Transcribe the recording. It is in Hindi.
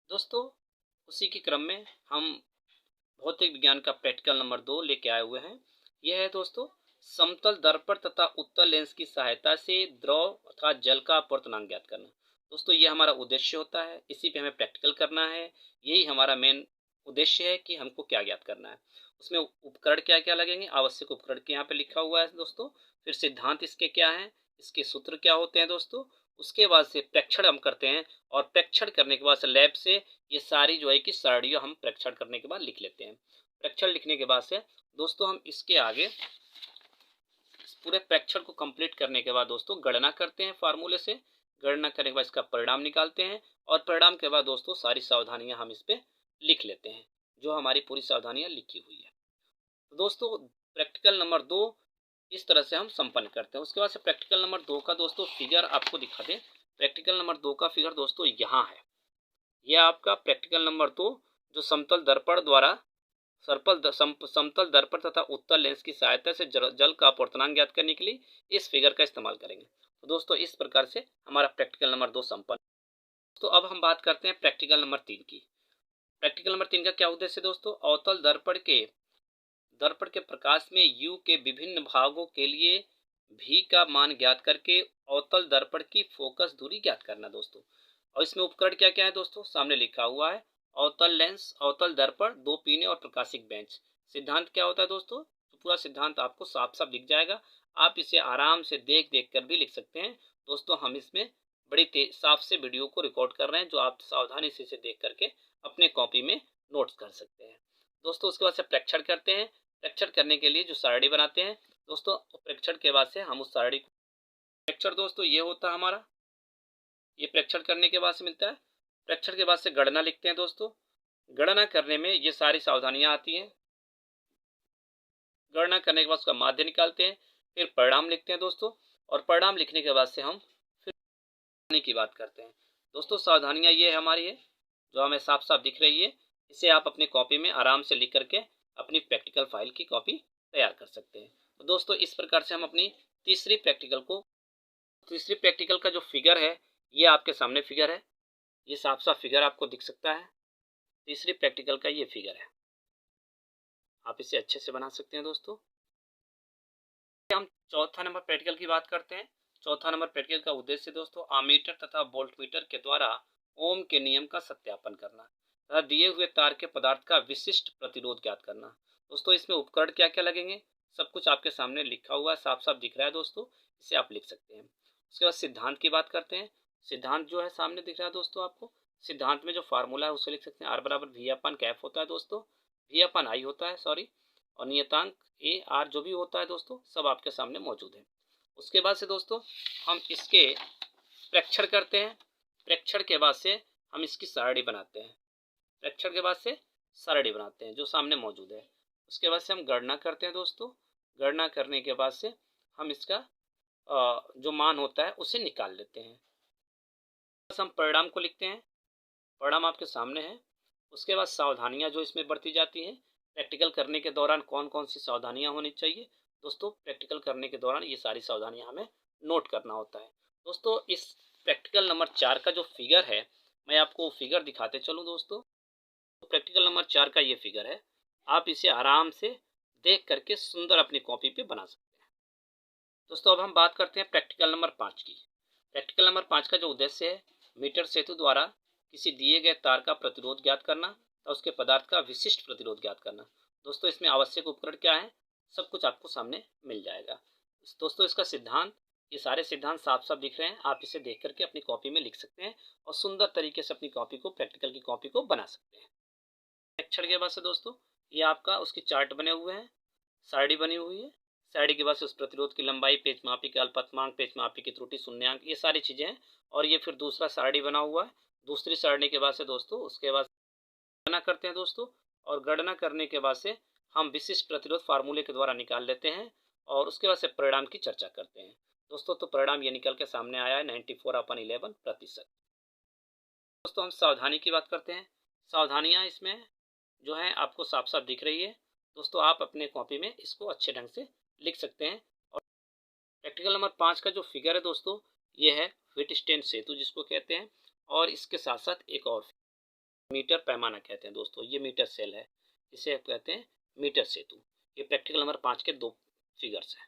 दोस्तों, उसी के क्रम में हम भौतिक विज्ञान का प्रैक्टिकल नंबर 2 लेके आए हुए हैं। यह है दोस्तों, समतल दर्पण तथा उत्तल लेंस की सहायता से द्रव अर्थात जल का अपवर्तनांक ज्ञात करना। दोस्तों, ये हमारा उद्देश्य होता है, इसी पे हमें प्रैक्टिकल करना है। यही हमारा मेन उद्देश्य है कि हमको क्या ज्ञात करना है। उसमें उपकरण क्या क्या लगेंगे, आवश्यक उपकरण के यहाँ पे लिखा हुआ है दोस्तों। फिर सिद्धांत इसके क्या हैं, इसके सूत्र क्या होते हैं दोस्तों। उसके बाद से प्रेक्षण हम करते हैं, और प्रेक्षण करने के बाद से लैब से ये सारी जो है कि सारणियाँ हम प्रेक्षण करने के बाद लिख लेते हैं। प्रेक्षण लिखने के बाद से दोस्तों हम इसके आगे पूरे प्रेक्षण को कंप्लीट करने के बाद दोस्तों गणना करते हैं फार्मूले से। गणना करने के बाद इसका परिणाम निकालते हैं, और परिणाम के बाद दोस्तों सारी सावधानियां हम इस पे लिख लेते हैं, जो हमारी पूरी सावधानियां लिखी हुई है। तो दोस्तों, प्रैक्टिकल नंबर 2 इस तरह से हम संपन्न करते हैं। उसके बाद से प्रैक्टिकल नंबर 2 का दोस्तों फिगर आपको दिखा दें। प्रैक्टिकल नंबर 2 का फिगर दोस्तों यहाँ है। यह आपका प्रैक्टिकल नंबर 2, जो समतल दर्पण द्वारा समतल दर्पण तथा उत्तल लेंस की सहायता से जल का अपवर्तनांक ज्ञात करने के लिए इस फिगर का इस्तेमाल करेंगे। तो दोस्तों, इस प्रकार से हमारा प्रैक्टिकल नंबर 2 संपन्न। तो अब हम बात करते हैं प्रैक्टिकल नंबर 3 की। प्रैक्टिकल नंबर 3 का क्या उद्देश्य है दोस्तों, अवतल दर्पण के प्रकाश में यू के विभिन्न भागों के लिए भी का मान ज्ञात करके अवतल दर्पण की फोकस दूरी ज्ञात करना दोस्तों। और इसमें उपकरण क्या क्या है दोस्तों, सामने लिखा हुआ है। अवतल लेंस, अवतल दर्पण, दो पीने और प्रकाशिक बेंच। सिद्धांत क्या होता है दोस्तों, तो पूरा सिद्धांत आपको साफ साफ दिख जाएगा। आप इसे आराम से देख देख कर भी लिख सकते हैं दोस्तों। हम इसमें बड़ी साफ से वीडियो को रिकॉर्ड कर रहे हैं, जो आप सावधानी से इसे देख करके अपने कॉपी में नोट्स कर सकते हैं दोस्तों। उसके बाद से प्रेक्षण करते हैं। प्रेक्षण करने के लिए जो सारणी बनाते हैं दोस्तों, प्रेक्षण के बाद से हम उस सारणी को प्रेक्षण दोस्तों ये होता है हमारा, ये प्रेक्षण करने के बाद से मिलता है। प्रेक्षण के बाद से गणना लिखते हैं दोस्तों। गणना करने में ये सारी सावधानियां आती हैं। गणना करने के बाद उसका माध्य निकालते हैं, फिर परिणाम लिखते हैं दोस्तों। और परिणाम लिखने के बाद से हम फिर की बात करते हैं दोस्तों। सावधानियां ये हमारी है, जो हमें साफ साफ दिख रही है। इसे आप अपनी कॉपी में आराम से लिख करके अपनी प्रैक्टिकल फाइल की कॉपी तैयार कर सकते हैं। तो दोस्तों, इस प्रकार से हम अपनी तीसरी प्रैक्टिकल का जो फिगर है, ये आपके सामने फिगर है। ये साफ साफ फिगर आपको दिख सकता है। तीसरी प्रैक्टिकल का ये फिगर है, आप इसे अच्छे से बना सकते हैं दोस्तों। हम चौथा नंबर प्रैक्टिकल की बात करते हैं। चौथा नंबर प्रैक्टिकल का उद्देश्य दोस्तों, आमीटर तथा वोल्टमीटर के द्वारा ओम के नियम का सत्यापन करना तथा दिए हुए तार के पदार्थ का विशिष्ट प्रतिरोध ज्ञात करना। दोस्तों, इसमें उपकरण क्या क्या लगेंगे, सब कुछ आपके सामने लिखा हुआ है, साफ साफ दिख रहा है दोस्तों। इसे आप लिख सकते हैं। उसके बाद सिद्धांत की बात करते हैं। सिद्धांत जो है सामने दिख रहा है दोस्तों आपको। सिद्धांत में जो फार्मूला है उसे लिख सकते हैं। आर बराबर वी अपन कैफ होता है दोस्तों, वी अपन आई होता है सॉरी, और नियतांक ए आर जो भी होता है दोस्तों, सब आपके सामने मौजूद है। उसके बाद से दोस्तों हम इसके प्रेक्षण करते हैं। प्रेक्षण के बाद से हम इसकी सारणी बनाते हैं। प्रेक्षण के बाद से सारणी बनाते हैं जो सामने मौजूद है। उसके बाद से हम गणना करते हैं दोस्तों। गणना करने के बाद से हम इसका जो मान होता है उसे निकाल लेते हैं। बस हम परिणाम को लिखते हैं। परिणाम आपके सामने है। उसके बाद सावधानियां जो इसमें बरती जाती हैं, प्रैक्टिकल करने के दौरान कौन कौन सी सावधानियां होनी चाहिए दोस्तों, प्रैक्टिकल करने के दौरान ये सारी सावधानियां हमें नोट करना होता है दोस्तों। इस प्रैक्टिकल नंबर 4 का जो फिगर है, मैं आपको फिगर दिखाते चलूँ दोस्तों। तो प्रैक्टिकल नंबर 4 का ये फिगर है। आप इसे आराम से देख करके सुंदर अपनी कॉपी पे बना सकते हैं दोस्तों। अब हम बात करते हैं प्रैक्टिकल नंबर 5 की। प्रैक्टिकल नंबर 5 का जो उद्देश्य है, मीटर सेतु द्वारा किसी दिए गए तार का प्रतिरोध ज्ञात करना तथा उसके पदार्थ का विशिष्ट प्रतिरोध ज्ञात करना। दोस्तों, इसमें आवश्यक उपकरण क्या है, सब कुछ आपको सामने मिल जाएगा दोस्तों। इसका सिद्धांत, ये सारे सिद्धांत साफ साफ दिख रहे हैं। आप इसे देख करके अपनी कॉपी में लिख सकते हैं, और सुंदर तरीके से अपनी कॉपी को, प्रैक्टिकल की कॉपी को बना सकते हैं। प्रेक्षण के बाद से दोस्तों ये आपका उसकी चार्ट बने हुए हैं, सारणी बनी हुई है। सारणी के बाद से उस प्रतिरोध की लंबाई, पेच मापी के अल्पतमांक, पेच मापी की त्रुटि, शून्यांक, ये सारी चीजें हैं। और ये फिर दूसरा सारणी बना हुआ है। दूसरी सारणी के बाद से दोस्तों उसके बाद गणना करते हैं दोस्तों। और गणना करने के बाद से हम विशिष्ट प्रतिरोध फार्मूले के द्वारा निकाल लेते हैं, और उसके बाद से परिणाम की चर्चा करते हैं दोस्तों। तो परिणाम ये निकल के सामने आया है 94/11%। दोस्तों, हम सावधानी की बात करते हैं। सावधानियां इसमें जो है आपको साफ साफ दिख रही है दोस्तों। आप अपने कॉपी में इसको अच्छे ढंग से लिख सकते हैं। और प्रैक्टिकल नंबर 5 का जो फिगर है दोस्तों, ये है व्हीटस्टेन सेतु जिसको कहते हैं। और इसके साथ साथ एक और मीटर पैमाना कहते हैं दोस्तों, ये मीटर सेल है, इसे आप कहते हैं मीटर सेतु। ये प्रैक्टिकल नंबर 5 के 2 फिगर्स हैं।